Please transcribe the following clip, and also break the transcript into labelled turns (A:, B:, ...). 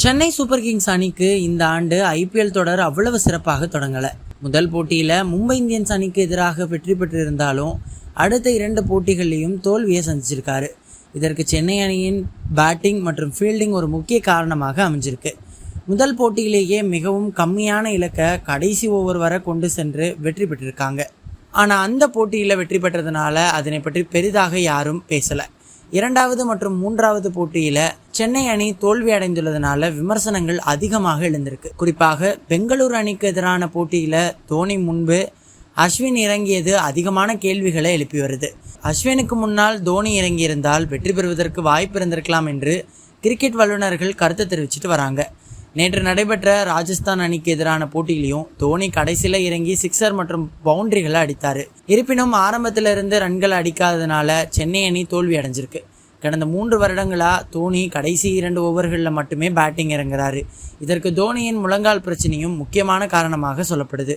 A: Chennai super Kings அணிக்கு இந்த ஆண்டு ஐபிஎல் தொடர் அவ்வளவு சிறப்பாக தொடங்கலை. முதல் போட்டியில் மும்பை இந்தியன்ஸ் அணிக்கு எதிராக வெற்றி பெற்றிருந்தாலும் அடுத்த 2 போட்டிகள்லையும் தோல்வியை சந்திச்சிருக்காரு. இதற்கு சென்னை அணியின் பேட்டிங் மற்றும் ஃபீல்டிங் ஒரு முக்கிய காரணமாக அமைஞ்சிருக்கு. முதல் போட்டியிலேயே மிகவும் கம்மியான இலக்கை கடைசி ஓவர் வரை கொண்டு சென்று வெற்றி பெற்றிருக்காங்க. ஆனால் அந்த போட்டியில் வெற்றி பெற்றதுனால அதனை பற்றி பெரிதாக யாரும் பேசலை. 2வது மற்றும் 3வது போட்டியில் சென்னை அணி தோல்வி அடைந்துள்ளதுனால விமர்சனங்கள் அதிகமாக எழுந்திருக்கு. குறிப்பாக பெங்களூரு அணிக்கு எதிரான போட்டியில் தோனி முன்பு அஸ்வின் இறங்கியது அதிகமான கேள்விகளை எழுப்பி வருது. அஸ்வினுக்கு முன்னால் தோனி இறங்கியிருந்தால் வெற்றி பெறுவதற்கு வாய்ப்பு இருந்திருக்கலாம் என்று கிரிக்கெட் வல்லுநர்கள் கருத்து தெரிவிச்சிட்டு வராங்க. நேற்று நடைபெற்ற ராஜஸ்தான் அணிக்கு எதிரான போட்டியிலையும் தோனி கடைசியில் இறங்கி சிக்ஸர் மற்றும் பவுண்டரிகளை அடித்தார். இருப்பினும் ஆரம்பத்திலிருந்து ரன்கள் அடிக்காததுனால சென்னை அணி தோல்வி அடைஞ்சிருக்கு. கடந்த 3 வருடங்களாக தோனி கடைசி 2 ஓவர்களில் மட்டுமே பேட்டிங் இறங்குறாரு. இதற்கு தோனியின் முழங்கால் பிரச்சனையும் முக்கியமான காரணமாக சொல்லப்படுது.